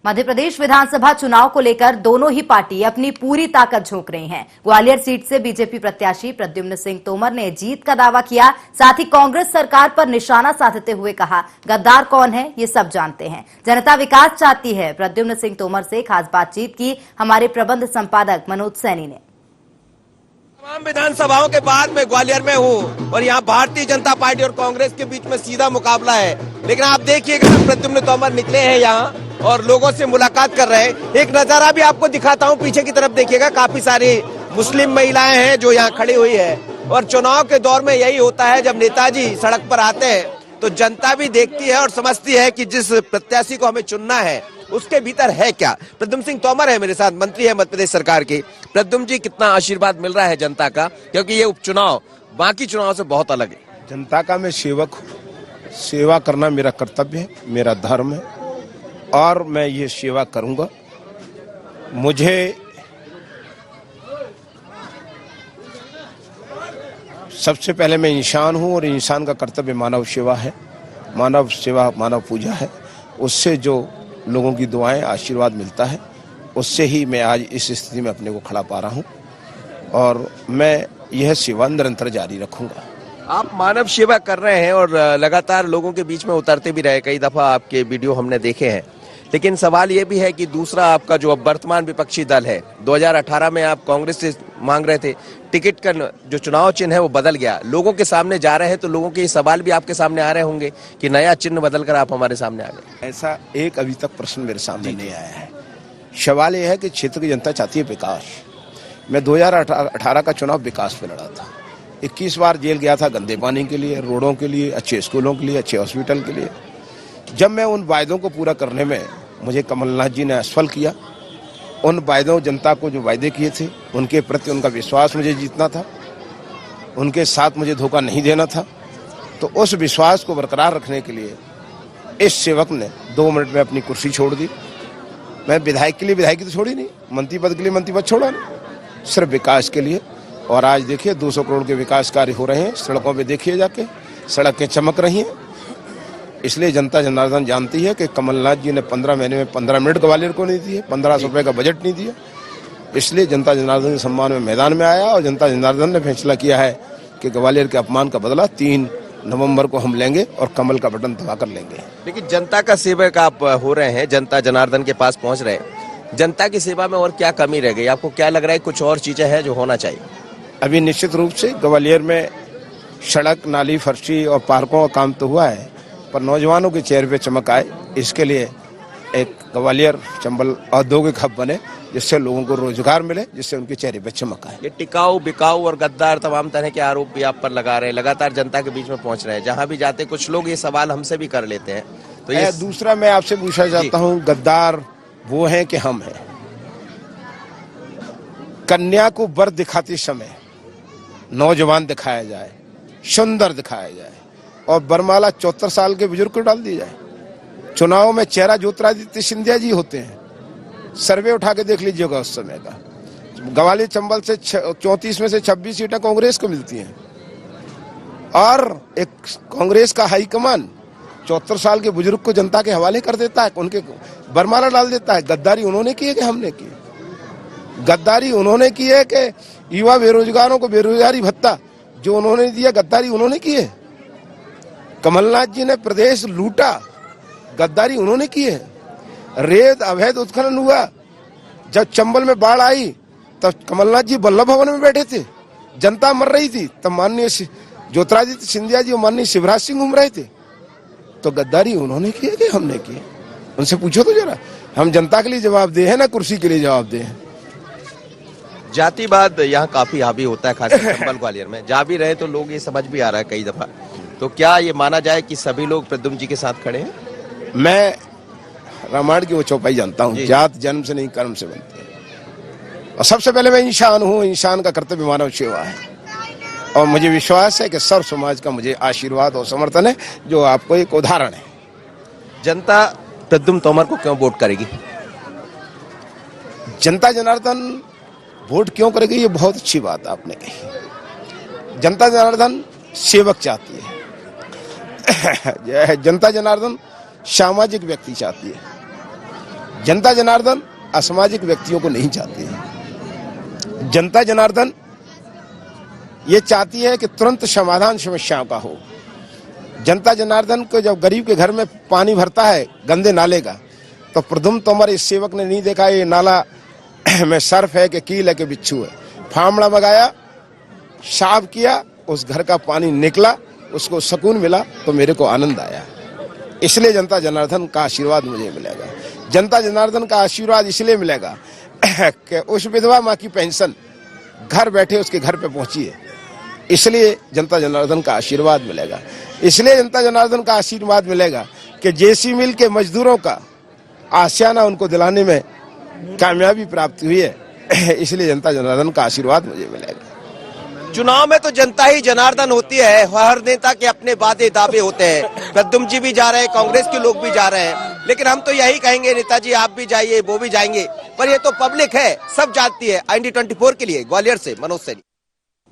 मध्य प्रदेश विधानसभा चुनाव को लेकर दोनों ही पार्टी अपनी पूरी ताकत झोंक रही हैं। ग्वालियर सीट से बीजेपी प्रत्याशी प्रद्युम्न सिंह तोमर ने जीत का दावा किया। साथ ही कांग्रेस सरकार पर निशाना साधते हुए कहा, गद्दार कौन है ये सब जानते हैं, जनता विकास चाहती है। प्रद्युम्न सिंह तोमर से खास बातचीत की हमारे प्रबंध संपादक मनोज सैनी ने। तमाम विधानसभाओं के बाद मैं ग्वालियर में हूँ और यहाँ भारतीय जनता पार्टी और कांग्रेस के बीच में सीधा मुकाबला है। लेकिन आप देखिएगा, प्रद्युम्न तोमर निकले हैं यहाँ और लोगों से मुलाकात कर रहे हैं। एक नजारा भी आपको दिखाता हूँ, पीछे की तरफ देखिएगा, काफी सारी मुस्लिम महिलाएं हैं जो यहाँ खड़ी हुई है। और चुनाव के दौर में यही होता है, जब नेताजी सड़क पर आते हैं तो जनता भी देखती है और समझती है कि जिस प्रत्याशी को हमें चुनना है उसके भीतर है क्या। प्रद्युम्न सिंह तोमर है मेरे साथ, मंत्री है मध्य प्रदेश सरकार की। प्रद्युम्न जी, कितना आशीर्वाद मिल रहा है जनता का, क्योंकि ये उपचुनाव बाकी चुनाव से बहुत अलग है। जनता का मैं सेवक हूँ, सेवा करना मेरा कर्तव्य है, मेरा धर्म है और मैं ये सेवा करूंगा। मुझे सबसे पहले मैं इंसान हूँ और इंसान का कर्तव्य मानव सेवा है। मानव सेवा मानव पूजा है। उससे जो लोगों की दुआएं आशीर्वाद मिलता है, उससे ही मैं आज इस स्थिति में अपने को खड़ा पा रहा हूँ और मैं यह सेवा निरंतर जारी रखूंगा। आप मानव सेवा कर रहे हैं और लगातार लोगों के बीच में उतरते भी रहे, कई दफा आपके वीडियो हमने देखे हैं। लेकिन सवाल ये भी है कि दूसरा आपका जो अब वर्तमान विपक्षी दल है, 2018 में आप कांग्रेस से मांग रहे थे टिकट का, जो चुनाव चिन्ह है वो बदल गया, लोगों के सामने जा रहे हैं, तो लोगों के ये सवाल भी आपके सामने आ रहे होंगे कि नया चिन्ह बदलकर आप हमारे सामने आ गए। ऐसा एक अभी तक प्रश्न मेरे सामने नहीं आया है। सवाल यह है कि क्षेत्र की जनता चाहती है विकास। मैं 2018 का चुनाव विकास पे लड़ा था। 21 बार जेल गया था, गंदे पानी के लिए, रोडों के लिए, अच्छे स्कूलों के लिए, अच्छे हॉस्पिटल के लिए। जब मैं उन वायदों को पूरा करने में मुझे कमलनाथ जी ने असफल किया, उन वायदों, जनता को जो वायदे किए थे उनके प्रति उनका विश्वास मुझे जीतना था, उनके साथ मुझे धोखा नहीं देना था, तो उस विश्वास को बरकरार रखने के लिए इस सेवक ने 2 मिनट में अपनी कुर्सी छोड़ दी। मैं विधायक के लिए विधायकी तो छोड़ी नहीं, मंत्री पद के लिए मंत्री पद छोड़ा नहीं, सिर्फ विकास के लिए। और आज देखिए 200 करोड़ के विकास कार्य हो रहे हैं। सड़कों पे देखिए जाके, सड़कें चमक रही हैं। इसलिए जनता जनार्दन जानती है कि कमलनाथ जी ने 15 महीने में 15 मिनट ग्वालियर को नहीं दिए, 1500 रुपये का बजट नहीं दिया। इसलिए जनता जनार्दन के सम्मान में मैदान में आया और जनता जनार्दन ने फैसला किया है कि ग्वालियर के अपमान का बदला 3 नवंबर को हम लेंगे और कमल का बटन दबा कर लेंगे। लेकिन जनता का सेवक आप हो रहे हैं, जनता जनार्दन के पास पहुंच रहे हैं, जनता की सेवा में और क्या कमी रह गई? आपको क्या लग रहा है कुछ और चीजें हैं जो होना चाहिए? अभी निश्चित रूप से ग्वालियर में सड़क, नाली, फर्शी और पार्कों का काम तो हुआ है, पर नौजवानों के चेहरे पे चमक आए, इसके लिए एक ग्वालियर चंबल औद्योगिक हब बने, जिससे लोगों को रोजगार मिले, जिससे उनके चेहरे पे चमक आए। ये टिकाऊ, बिकाऊ और गद्दार तमाम तरह के आरोप भी आप पर लगा रहे हैं, लगातार जनता के बीच में पहुंच रहे हैं। जहां भी जाते कुछ लोग ये सवाल हमसे भी कर लेते हैं। तो ये दूसरा मैं आपसे पूछना चाहता हूँ, गद्दार वो हैं कि हम हैं? कन्या को वर दिखाते समय नौजवान दिखाया जाए, सुंदर दिखाया जाए और बरमाला 74 साल के बुजुर्ग को डाल दी जाए। चुनाव में चेहरा ज्योतिरादित्य सिंधिया जी होते हैं, सर्वे उठा के देख लीजिएगा उस समय का। ग्वालियर चंबल से 34 में से 26 सीटें कांग्रेस को मिलती हैं और एक कांग्रेस का हाईकमान 74 साल के बुजुर्ग को जनता के हवाले कर देता है, उनके बरमाला डाल देता है। गद्दारी उन्होंने की है कि हमने की? गद्दारी उन्होंने की है कि युवा बेरोजगारों को बेरोजगारी भत्ता जो उन्होंने दिया, गद्दारी उन्होंने की है। कमलनाथ जी ने प्रदेश लूटा, गद्दारी उन्होंने की है। रेत अवैध उत्खनन हुआ, जब चंबल में बाढ़ आई तब कमलनाथ जी वल्लभ भवन में बैठे थे, जनता मर रही थी, तब माननीय ज्योतिरादित्य सिंधिया जी और माननीय शिवराज सिंह घूम रहे थे। तो गद्दारी उन्होंने की है कि हमने की? उनसे पूछो तो जरा। हम जनता के लिए जवाब दे हैं ना कुर्सी के लिए जवाब दे हैं। जातिवाद यहाँ काफी हावी होता है, खासकर चंबल ग्वालियर में। जा भी रहे तो लोग ये समझ भी आ रहा है कई दफा। तो क्या ये माना जाए कि सभी लोग प्रद्युम्न जी के साथ खड़े हैं? मैं रामायण की वो चौपाई जानता हूँ, जात जन्म से नहीं कर्म से बनती है। और सबसे पहले मैं इंसान हूँ, इंसान का कर्तव्य मानव सेवा है और मुझे विश्वास है कि सर्व समाज का मुझे आशीर्वाद और समर्थन है, जो आपको एक उदाहरण है। जनता प्रद्युम्न तोमर को क्यों वोट करेगी? जनता जनार्दन वोट क्यों करेगी, ये बहुत अच्छी बात आपने कही। जनता जनार्दन सेवक चाहती है। जनता जनार्दन सामाजिक व्यक्ति चाहती है। जनता जनार्दन असामाजिक व्यक्तियों को नहीं चाहती है। जनता जनार्दन ये चाहती है कि तुरंत समाधान समस्याओं का हो। जनता जनार्दन को जब गरीब के घर में पानी भरता है गंदे नाले का, तो प्रद्युम्न तोमर इस सेवक ने नहीं देखा ये नाला में सर्फ है कि कील है कि बिच्छू है। फावड़ा मंगाया, साफ किया, उस घर का पानी निकला, उसको सुकून मिला, तो मेरे को आनंद आया। इसलिए जनता जनार्दन का आशीर्वाद मुझे मिलेगा। जनता जनार्दन का आशीर्वाद इसलिए मिलेगा कि उस विधवा माँ की पेंशन घर बैठे उसके घर पे पहुंची है, इसलिए जनता जनार्दन का आशीर्वाद मिलेगा। इसलिए जनता जनार्दन का आशीर्वाद मिलेगा कि जेसी मिल के मजदूरों का आशियाना उनको दिलाने में कामयाबी प्राप्त हुई है, इसलिए जनता जनार्दन का आशीर्वाद मुझे मिलेगा। चुनाव में तो जनता ही जनार्दन होती है, हर नेता के अपने वादे दावे होते हैं। प्रद्युम्न जी भी जा रहे हैं, कांग्रेस के लोग भी जा रहे हैं, लेकिन हम तो यही कहेंगे नेताजी आप भी जाइए, वो भी जाएंगे, पर ये तो पब्लिक है, सब जानती है। IND 24 के लिए ग्वालियर से मनोज सैनी।